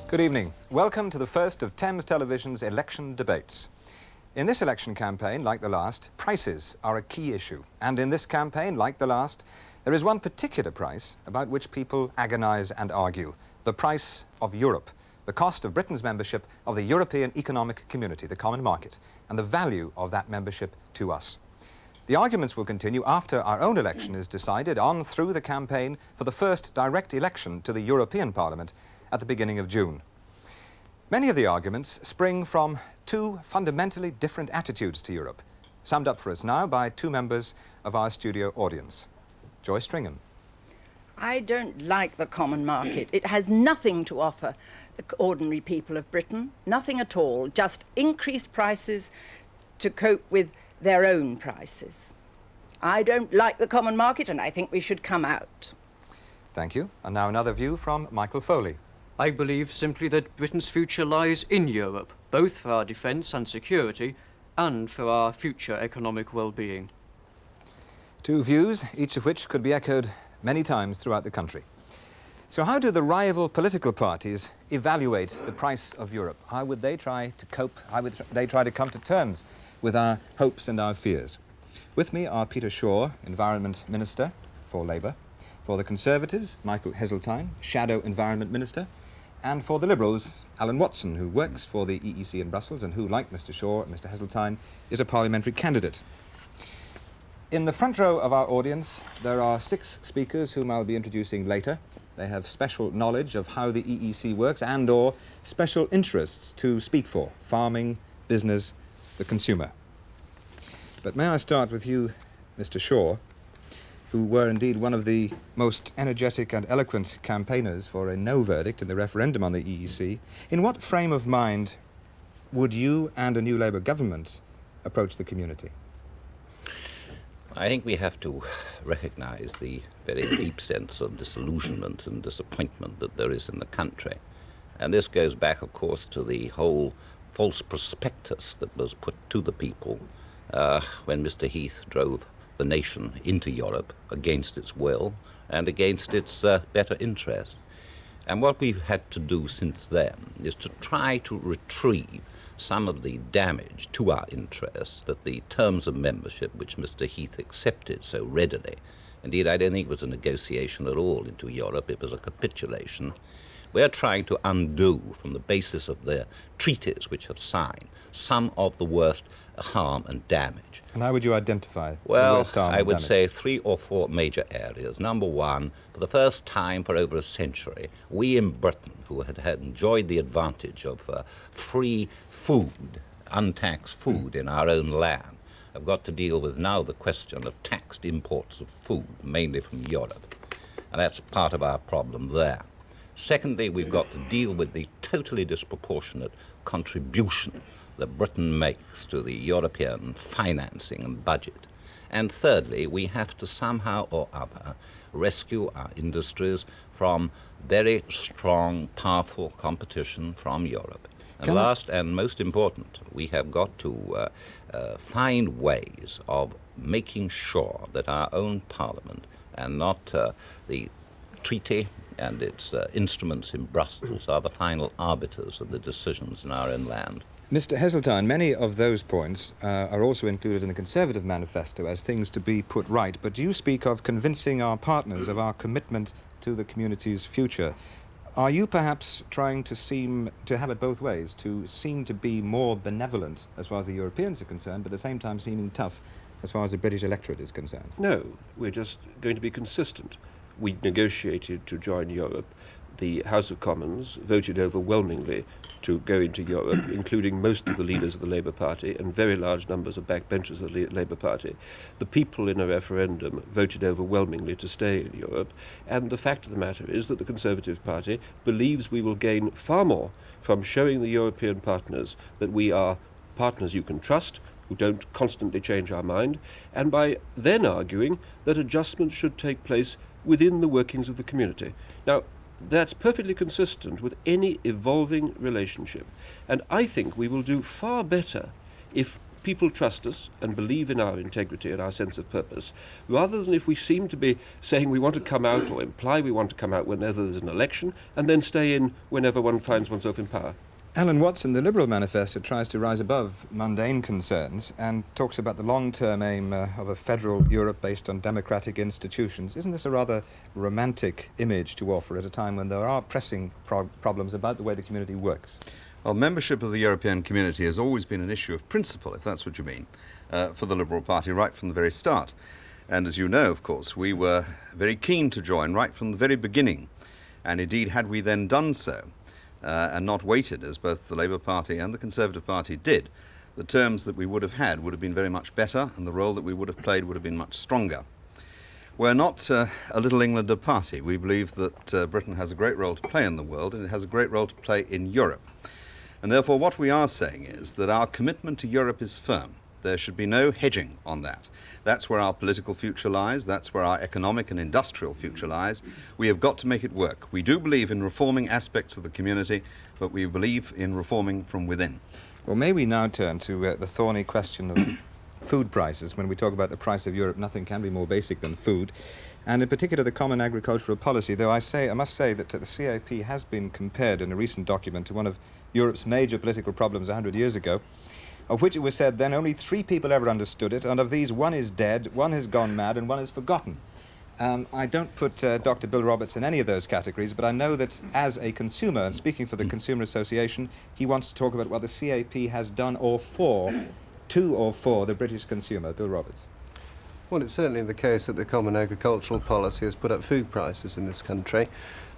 Good evening. Welcome to the first of Thames Television's election debates. In this election campaign, like the last, prices are a key issue. And in this campaign, like the last, there is one particular price about which people agonise and argue. The price of Europe. The cost of Britain's membership of the European Economic Community, the common market, and the value of that membership to us. The arguments will continue after our own election is decided on through the campaign for the first direct election to the European Parliament at the beginning of June. Many of the arguments spring from two fundamentally different attitudes to Europe, summed up for us now by two members of our studio audience. Joyce Stringham. I don't like the common market. It has nothing to offer the ordinary people of Britain, nothing at all, just increased prices to cope with their own prices. I don't like the common market and I think we should come out. Thank you. And now another view from Michael Foley. I believe simply that Britain's future lies in Europe, both for our defence and security and for our future economic well-being. Two views, each of which could be echoed many times throughout the country. So how do the rival political parties evaluate the price of Europe? How would they try to cope? How would they try to come to terms with our hopes and our fears? With me are Peter Shaw, Environment Minister for Labour, for the Conservatives, Michael HESELTINE, Shadow Environment Minister, and for the Liberals, Alan Watson, who works for the EEC in Brussels and who, like Mr. Shaw and Mr. HESELTINE, is a parliamentary candidate. In the front row of our audience, there are 6 speakers whom I'll be introducing later. They have special knowledge of how the EEC works and/or special interests to speak for: farming, business, the consumer. But may I start with you, Mr. Shaw, who were indeed one of the most energetic and eloquent campaigners for a no verdict in the referendum on the EEC. In what frame of mind would you and a new Labour government approach the community? I think we have to recognise the very deep sense of disillusionment and disappointment that there is in the country. And this goes back, of course, to the whole false prospectus that was put to the people when Mr. Heath drove the nation into Europe against its will and against its better interest. And what we've had to do since then is to try to retrieve some of the damage to our interests that the terms of membership which Mr. Heath accepted so readily, indeed I don't think it was a negotiation at all into Europe, it was a capitulation, we're trying to undo from the basis of the treaties which have signed some of the worst harm and damage. And how would you identify the Well, worst harm I and would damage? say 3 or 4 major areas. Number one, for the first time for over a century, we in Britain, who had enjoyed the advantage of free food, untaxed food in our own land, have got to deal with now the question of taxed imports of food, mainly from Europe. And that's part of our problem there. Secondly, we've got to deal with the totally disproportionate contribution that Britain makes to the European financing and budget. And thirdly, we have to somehow or other rescue our industries from very strong, powerful competition from Europe. And last and most important, we have got to find ways of making sure that our own Parliament and not the treaty and its instruments in Brussels are the final arbiters of the decisions in our own land. Mr. HESELTINE, many of those points are also included in the Conservative manifesto as things to be put right, but you speak of convincing our partners of our commitment to the community's future. Are you perhaps trying to have it both ways, to seem to be more benevolent as far as the Europeans are concerned, but at the same time seeming tough as far as the British electorate is concerned? No, we're just going to be consistent. We negotiated to join Europe. The House of Commons voted overwhelmingly to go into Europe, including most of the leaders of the Labour Party and very large numbers of backbenchers of the Labour Party. The people in a referendum voted overwhelmingly to stay in Europe, and the fact of the matter is that the Conservative Party believes we will gain far more from showing the European partners that we are partners you can trust, who don't constantly change our mind, and by then arguing that adjustments should take place within the workings of the community. Now, that's perfectly consistent with any evolving relationship. And I think we will do far better if people trust us and believe in our integrity and our sense of purpose, rather than if we seem to be saying we want to come out or imply we want to come out whenever there's an election and then stay in whenever one finds oneself in power. Alan Watson, the Liberal manifesto, tries to rise above mundane concerns and talks about the long-term aim of a federal Europe based on democratic institutions. Isn't this a rather romantic image to offer at a time when there are pressing problems about the way the community works? Well, membership of the European community has always been an issue of principle, if that's what you mean, for the Liberal Party right from the very start. And as you know, of course, we were very keen to join right from the very beginning. And indeed, had we then done so, and not waited, as both the Labour Party and the Conservative Party did, the terms that we would have had would have been very much better, and the role that we would have played would have been much stronger. We're not a Little Englander party. We believe that Britain has a great role to play in the world, and it has a great role to play in Europe. And therefore what we are saying is that our commitment to Europe is firm. There should be no hedging on that. That's where our political future lies. That's where our economic and industrial future lies. We have got to make it work. We do believe in reforming aspects of the community, but we believe in reforming from within. Well, may we now turn to the thorny question of food prices. When we talk about the price of Europe, nothing can be more basic than food. And in particular, the Common Agricultural Policy, though I must say that the CAP has been compared in a recent document to one of Europe's major political problems 100 years ago, of which it was said then only 3 people ever understood it, and of these 1 is dead, 1 has gone mad, and 1 is forgotten. I don't put Dr. Bill Roberts in any of those categories, but I know that as a consumer, and speaking for the Consumer Association, he wants to talk about what the CAP has done to or for the British consumer. Bill Roberts. Well, it's certainly the case that the Common Agricultural Policy has put up food prices in this country.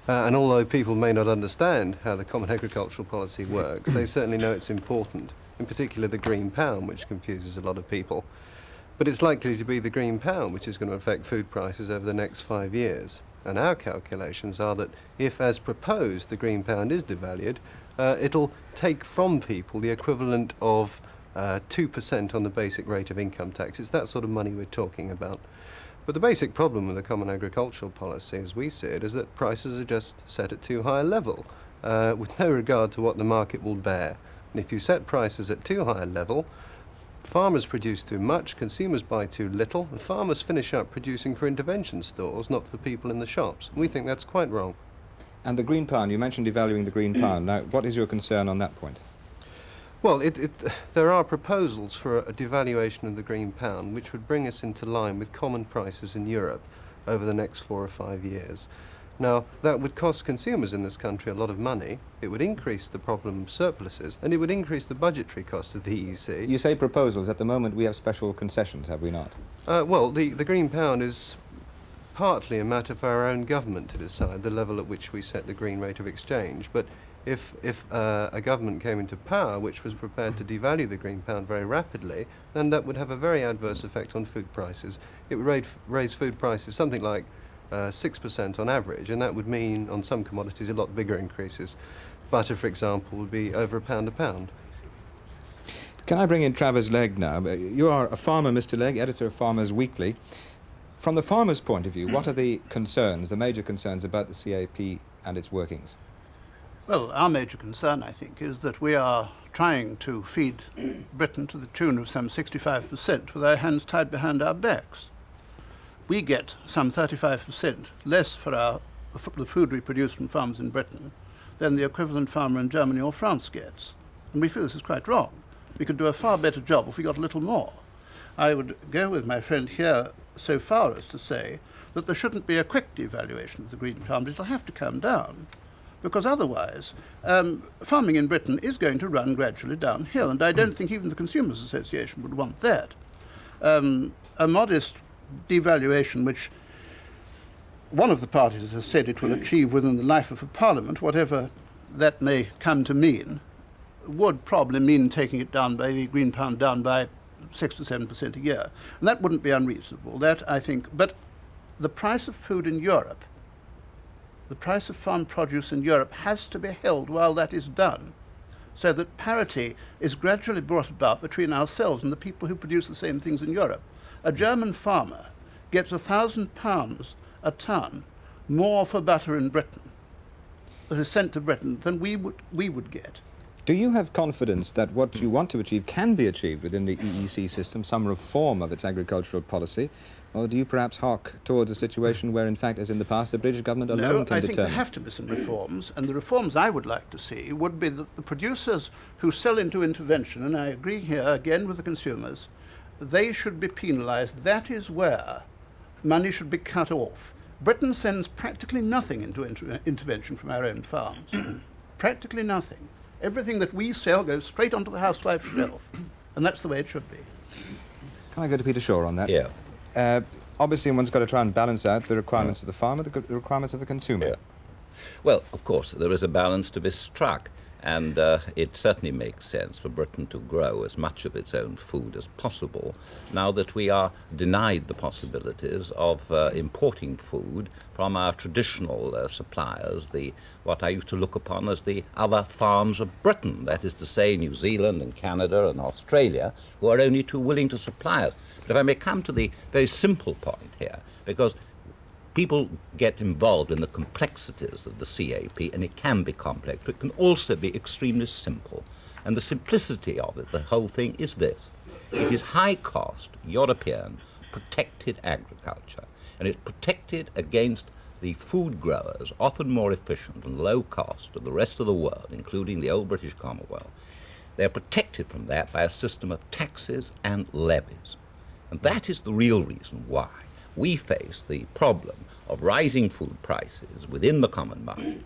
And although people may not understand how the Common Agricultural Policy works, they certainly know it's important, in particular the green pound, which confuses a lot of people. But it's likely to be the green pound which is going to affect food prices over the next 5 years. And our calculations are that if, as proposed, the green pound is devalued, it'll take from people the equivalent of 2% on the basic rate of income tax. It's that sort of money we're talking about. But the basic problem with the Common Agricultural Policy, as we see it, is that prices are just set at too high a level, with no regard to what the market will bear. And if you set prices at too high a level, farmers produce too much, consumers buy too little, and farmers finish up producing for intervention stores, not for people in the shops. We think that's quite wrong. And the green pound, you mentioned devaluing the green pound. Now, what is your concern on that point? Well, there are proposals for a devaluation of the green pound which would bring us into line with common prices in Europe over the next 4 or 5 years. Now, that would cost consumers in this country a lot of money, it would increase the problem of surpluses, and it would increase the budgetary cost of the EEC. You say proposals. At the moment we have special concessions, have we not? Well, the green pound is partly a matter for our own government to decide the level at which we set the green rate of exchange, but if a government came into power which was prepared to devalue the green pound very rapidly, then that would have a very adverse effect on food prices. It would raise food prices something like 6% on average, and that would mean on some commodities a lot bigger increases. Butter, for example, would be over £1 a pound. Can I bring in Travers Legge now? You are a farmer, Mr. Legge, editor of Farmers Weekly. From the farmer's point of view, what are the concerns, the major concerns about the CAP and its workings? Well, our major concern, I think, is that we are trying to feed Britain to the tune of some 65% with our hands tied behind our backs. We get some 35% less for the food we produce from farms in Britain than the equivalent farmer in Germany or France gets. And we feel this is quite wrong. We could do a far better job if we got a little more. I would go with my friend here so far as to say that there shouldn't be a quick devaluation of the green pound, but it'll have to come down, because otherwise farming in Britain is going to run gradually downhill, and I don't think even the Consumers Association would want that. A modest devaluation, which one of the parties has said it will achieve within the life of a parliament, whatever that may come to mean, would probably mean taking it down by the green pound down by 6 to 7% a year. And that wouldn't be unreasonable, that I think. But the price of food in Europe, the price of farm produce in Europe has to be held while that is done, so that parity is gradually brought about between ourselves and the people who produce the same things in Europe. A German farmer gets £1,000 a ton more for butter in Britain that is sent to Britain than we would get. Do you have confidence that what you want to achieve can be achieved within the EEC system, some reform of its agricultural policy? Or do you perhaps hark towards a situation where, in fact, as in the past, the British government alone can I think there determine? have to be some reforms, and the reforms I would like to see would be that the producers who sell into intervention, and I agree here again with the consumers, they should be penalised. That is where money should be cut off. Britain sends practically nothing into intervention from our own farms. Practically nothing. Everything that we sell goes straight onto the housewife's shelf, and that's the way it should be. Can I go to Peter Shaw on that? Yeah. Obviously, one's got to try and balance out the requirements of the farmer, the requirements of the consumer. Yeah. Well, of course, there is a balance to be struck, and it certainly makes sense for Britain to grow as much of its own food as possible now that we are denied the possibilities of importing food from our traditional suppliers, what I used to look upon as the other farms of Britain, that is to say New Zealand and Canada and Australia, who are only too willing to supply us. But if I may come to the very simple point here, because people get involved in the complexities of the CAP, and it can be complex, but it can also be extremely simple. And the simplicity of it, the whole thing, is this. It is high-cost, European, protected agriculture, and it's protected against the food growers, often more efficient and low-cost of the rest of the world, including the old British Commonwealth. They're protected from that by a system of taxes and levies. And that is the real reason why we face the problem of rising food prices within the common market.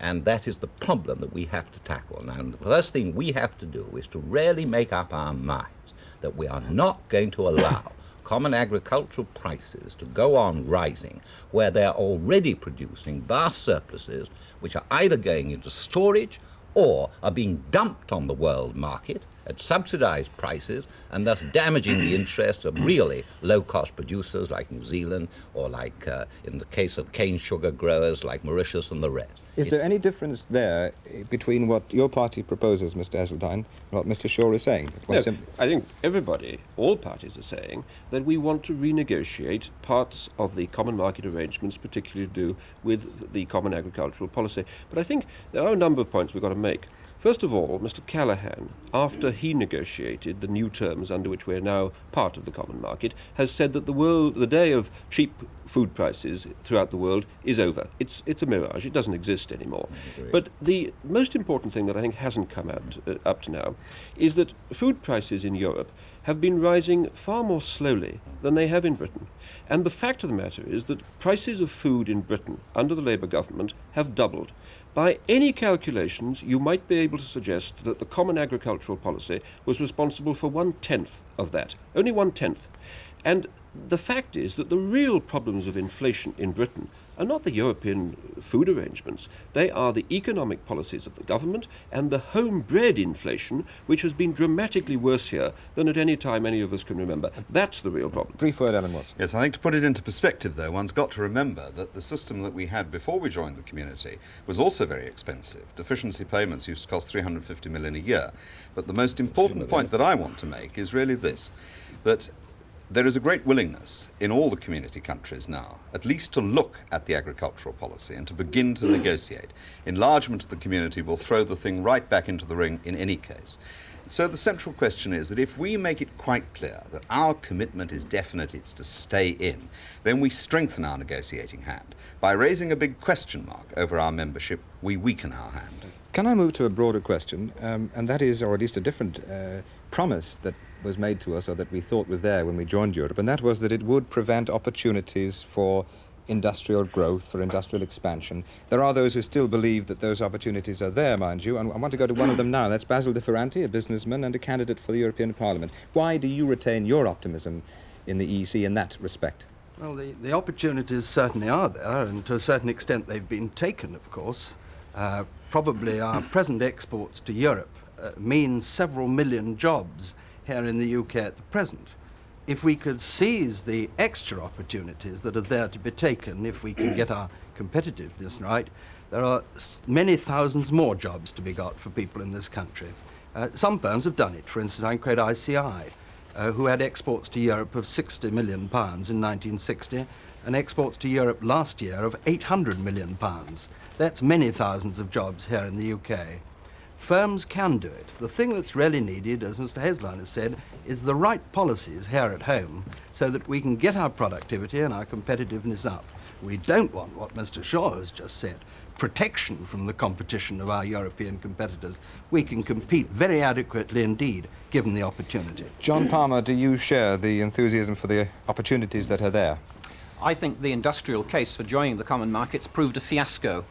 And that is the problem that we have to tackle. Now, the first thing we have to do is to really make up our minds that we are not going to allow common agricultural prices to go on rising where they're already producing vast surpluses which are either going into storage or are being dumped on the world market at subsidized prices and thus damaging the interests of really low-cost producers like New Zealand or like, in the case of cane sugar growers, like Mauritius and the rest. Is there any difference there between what your party proposes, Mr. Heseltine, and what Mr. Shaw is saying? No, I think everybody, all parties are saying that we want to renegotiate parts of the common market arrangements, particularly to do with the common agricultural policy. But I think there are a number of points we've got to make. First of all, Mr. Callaghan, after he negotiated the new terms under which we are now part of the common market, has said that the day of cheap food prices throughout the world is over. It's a mirage. It doesn't exist anymore. But the most important thing that I think hasn't come out up to now is that food prices in Europe have been rising far more slowly than they have in Britain. And the fact of the matter is that prices of food in Britain under the Labour government have doubled. By any calculations, you might be able to suggest that the common agricultural policy was responsible for 1/10 of that, only 1/10. And the fact is that the real problems of inflation in Britain are not the European food arrangements. They are the economic policies of the government and the homebred inflation, which has been dramatically worse here than at any time any of us can remember. That's the real problem. Brief word, Alan Watts. Yes, I think to put it into perspective, though, one's got to remember that the system that we had before we joined the community was also very expensive. Deficiency payments used to cost $350 million a year. But the most important point that I want to make is really this, that there is a great willingness in all the community countries now, at least to look at the agricultural policy and to begin to negotiate. Enlargement of the community will throw the thing right back into the ring in any case. So the central question is that if we make it quite clear that our commitment is definite, it's to stay in, then we strengthen our negotiating hand. By raising a big question mark over our membership, we weaken our hand. Can I move to a broader question, and that is, or at least a different promise that was made to us, or that we thought was there when we joined Europe, and that was that it would prevent opportunities for industrial growth, for industrial expansion. There are those who still believe that those opportunities are there, mind you, and I want to go to one of them now. That's Basil Ferranti, a businessman and a candidate for the European Parliament. Why do you retain your optimism in the EEC in that respect? Well, the opportunities certainly are there, and to a certain extent they've been taken, of course. Probably our present exports to Europe mean several million jobs here in the UK at the present. If we could seize the extra opportunities that are there to be taken, if we can get our competitiveness right, there are many thousands more jobs to be got for people in this country. Some firms have done it. For instance, I can quote ICI, who had exports to Europe of £60 million in 1960, and exports to Europe last year of £800 million. That's many thousands of jobs here in the UK. Firms can do it. The thing that's really needed, as Mr. Heseltine has said, is the right policies here at home so that we can get our productivity and our competitiveness up. We don't want what Mr. Shaw has just said, protection from the competition of our European competitors. We can compete very adequately indeed, given the opportunity. John Palmer, do you share the enthusiasm for the opportunities that are there? I think the industrial case for joining the common markets proved a fiasco.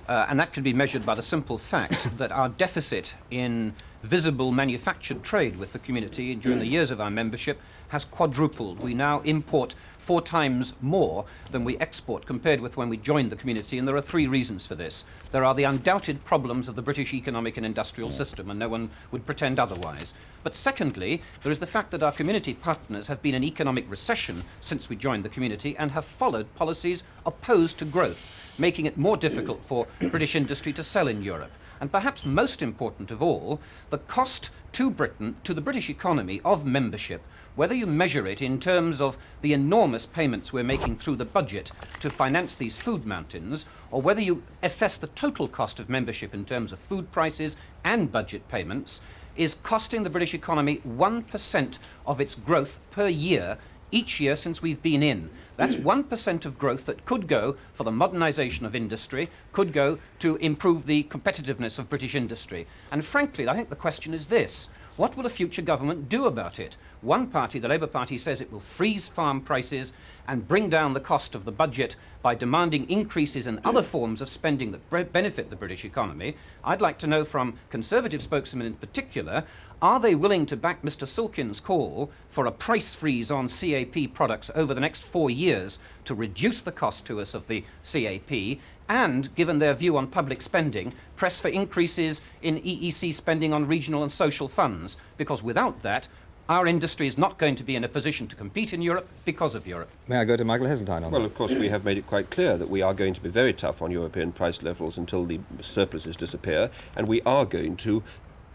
And that can be measured by the simple fact that our deficit in visible manufactured trade with the community during the years of our membership has quadrupled. We now import 4 times more than we export compared with when we joined the community, and there are 3 reasons for this. There are the undoubted problems of the British economic and industrial system, and no one would pretend otherwise. But secondly, there is the fact that our community partners have been in economic recession since we joined the community and have followed policies opposed to growth, making it more difficult for British industry to sell in Europe. And perhaps most important of all, the cost to Britain, to the British economy, of membership, whether you measure it in terms of the enormous payments we're making through the budget to finance these food mountains, or whether you assess the total cost of membership in terms of food prices and budget payments, is costing the British economy 1% of its growth per year each year since we've been in. That's 1% of growth that could go for the modernisation of industry, could go to improve the competitiveness of British industry. And frankly, I think the question is this: what will a future government do about it? One party, the Labour Party, says it will freeze farm prices and bring down the cost of the budget by demanding increases in other forms of spending that benefit the British economy. I'd like to know from Conservative spokesmen in particular, are they willing to back Mr. Silkin's call for a price freeze on CAP products over the next 4 years to reduce the cost to us of the CAP, and, given their view on public spending, press for increases in EEC spending on regional and social funds? Because without that, our industry is not going to be in a position to compete in Europe because of Europe. May I go to Michael Heseltine on Well, that? of course, we have made it quite clear that we are going to be very tough on European price levels until the surpluses disappear, and we are going to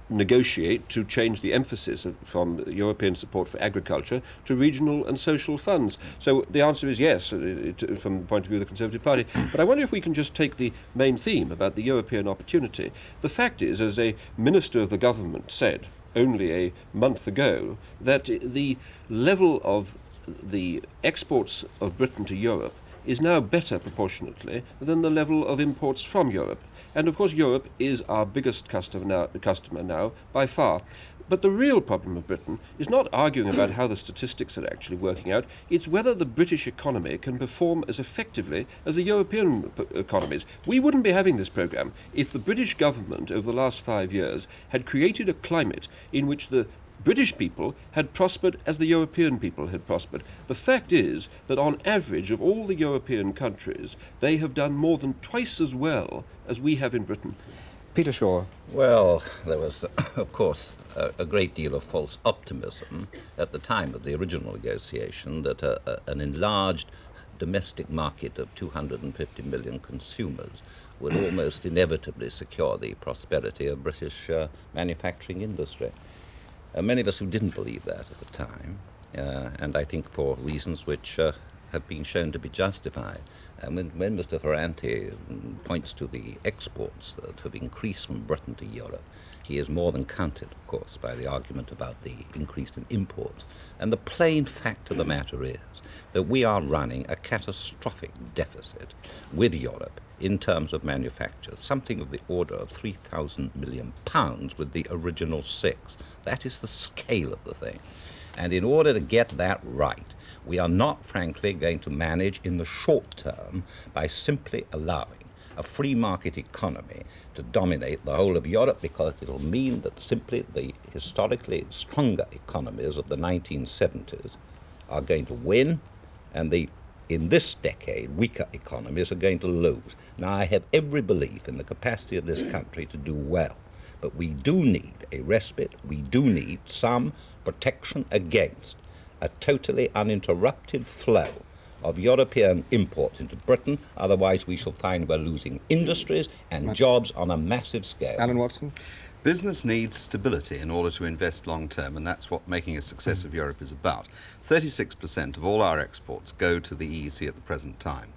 negotiate to change the emphasis from European support for agriculture to regional and social funds. So the answer is yes, from the point of view of the Conservative Party. But I wonder if we can just take the main theme about the European opportunity. The fact is, as a minister of the government said only a month ago, that the level of the exports of Britain to Europe is now better proportionately than the level of imports from Europe. And of course Europe is our biggest customer now by far. But the real problem of Britain is not arguing about how the statistics are actually working out, it's whether the British economy can perform as effectively as the European economies. We wouldn't be having this programme if the British government over the last 5 years had created a climate in which the British people had prospered as the European people had prospered. The fact is that on average of all the European countries, they have done more than twice as well as we have in Britain. Peter Shaw. Well, there was, of course, a great deal of false optimism at the time of the original negotiation that an enlarged domestic market of 250 million consumers would almost inevitably secure the prosperity of British manufacturing industry. Many of us who didn't believe that at the time, and I think for reasons which have been shown to be justified. And when Mr. Ferranti points to the exports that have increased from Britain to Europe, he is more than countered, of course, by the argument about the increase in imports. And the plain fact of the matter is that we are running a catastrophic deficit with Europe in terms of manufacture, something of the order of £3,000 million with the original 6. That is the scale of the thing. And in order to get that right, we are not, frankly, going to manage in the short term by simply allowing a free market economy to dominate the whole of Europe, because it'll mean that simply the historically stronger economies of the 1970s are going to win, and the, in this decade, weaker economies are going to lose. Now, I have every belief in the capacity of this country to do well, but we do need a respite, we do need some protection against a totally uninterrupted flow of European imports into Britain. Otherwise, we shall find we're losing industries and jobs on a massive scale. Alan Watson? Business needs stability in order to invest long term, and that's what making a success of Europe is about. 36% of all our exports go to the EEC at the present time.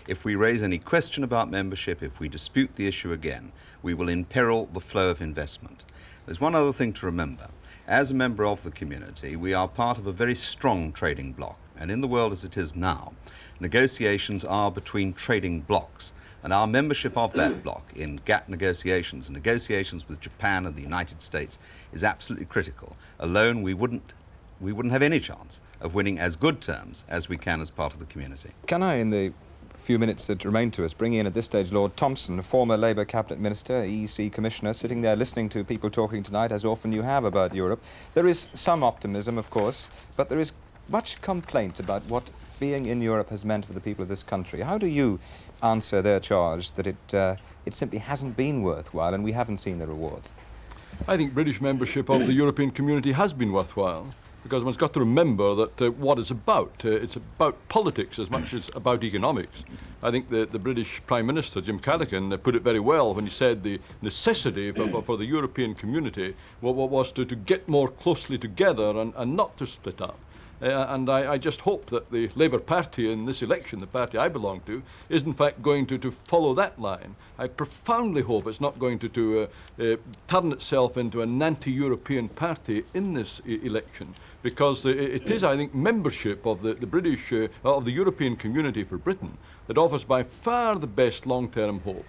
If we raise any question about membership, if we dispute the issue again, we will imperil the flow of investment. There's one other thing to remember. As a member of the community, we are part of a very strong trading bloc, and in the world as it is now, negotiations are between trading blocs, and our membership of that bloc in GATT negotiations and negotiations with Japan and the United States is absolutely critical. Alone, we wouldn't have any chance of winning as good terms as we can as part of the community. Can I, in the few minutes that remain to us, bring in at this stage Lord THOMSON, a former Labour Cabinet Minister, EEC Commissioner, sitting there listening to people talking tonight, as often you have, about Europe. There is some optimism, of course, but there is much complaint about what being in Europe has meant for the people of this country. How do you answer their charge that it simply hasn't been worthwhile and we haven't seen the rewards? I think British membership of the European community has been worthwhile, because one's got to remember that what it's about politics as much as about economics. I think the British Prime Minister, Jim Callaghan, put it very well when he said the necessity for the European community was to get more closely together and not to split up. And I just hope that the Labour Party in this election, the party I belong to, is in fact going to follow that line. I profoundly hope it's not going to turn itself into an anti-European party in this election, because it is, I think, membership of the British, of the European community for Britain that offers by far the best long-term hope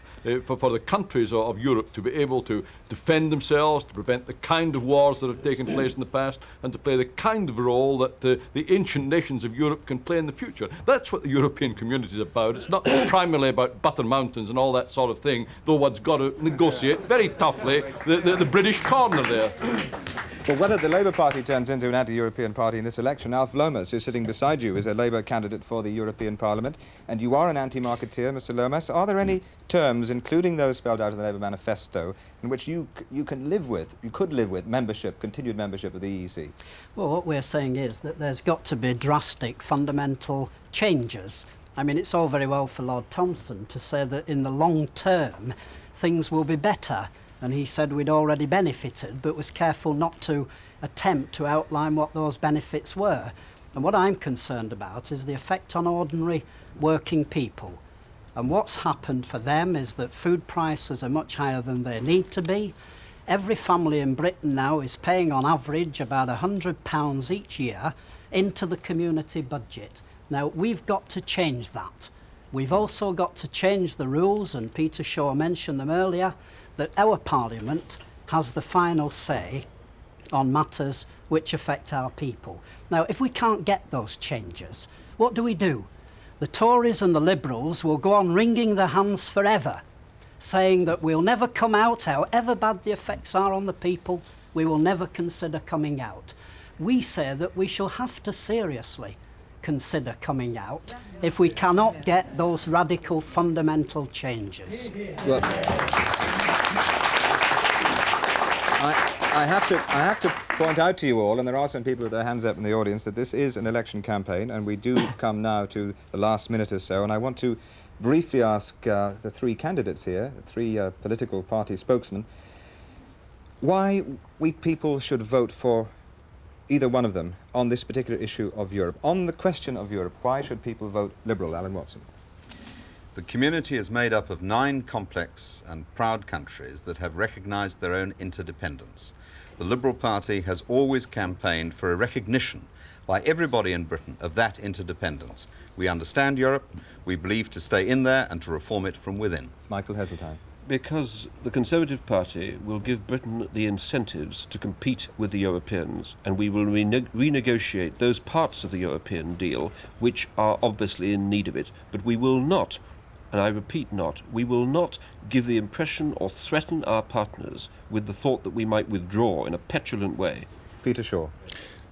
for the countries of Europe to be able to defend themselves, to prevent the kind of wars that have taken place in the past, and to play the kind of role that the ancient nations of Europe can play in the future. That's what the European community is about. It's not primarily about butter mountains and all that sort of thing, though one's got to negotiate very toughly the British corner there. Well, whether the Labour Party turns into an anti-European party in this election, Alf Lomas, who's sitting beside you, is a Labour candidate for the European Parliament, and you are an anti-marketeer, Mr. Lomas. Are there any terms, including those spelled out in the Labour manifesto, in which you could live with membership, continued membership of the EEC? Well, what we're saying is that there's got to be drastic, fundamental changes. I mean, it's all very well for Lord Thomson to say that in the long term things will be better, and he said we'd already benefited, but was careful not to attempt to outline what those benefits were. And what I'm concerned about is the effect on ordinary working people. And what's happened for them is that food prices are much higher than they need to be. Every family in Britain now is paying on average about £100 each year into the community budget. Now, we've got to change that. We've also got to change the rules, and Peter Shaw mentioned them earlier, that our Parliament has the final say on matters which affect our people. Now, if we can't get those changes, what do? The Tories and the Liberals will go on wringing their hands forever, saying that we'll never come out, however bad the effects are on the people, we will never consider coming out. We say that we shall have to seriously consider coming out if we cannot get those radical fundamental changes. Well, I have to point out to you all, and there are some people with their hands up in the audience, that this is an election campaign, and we do come now to the last minute or so, and I want to briefly ask the three candidates here, the three political party spokesmen, why we people should vote for either one of them on this particular issue of Europe. On the question of Europe, why should people vote Liberal? Alan Watson. The community is made up of 9 complex and proud countries that have recognised their own interdependence. The Liberal Party has always campaigned for a recognition by everybody in Britain of that interdependence. We understand Europe, we believe to stay in there and to reform it from within. Michael Heseltine. Because the Conservative Party will give Britain the incentives to compete with the Europeans, and we will renegotiate those parts of the European deal which are obviously in need of it. But we will not, and I repeat not, we will not give the impression or threaten our partners with the thought that we might withdraw in a petulant way. Peter Shaw.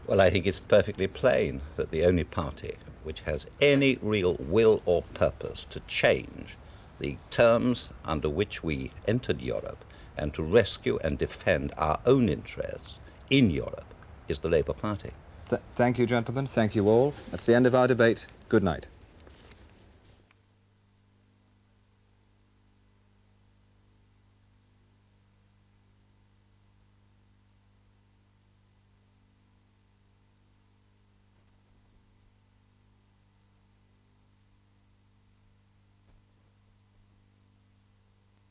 Well, I think it's perfectly plain that the only party which has any real will or purpose to change the terms under which we entered Europe and to rescue and defend our own interests in Europe is the Labour Party. Thank you, gentlemen. Thank you all. That's the end of our debate. Good night.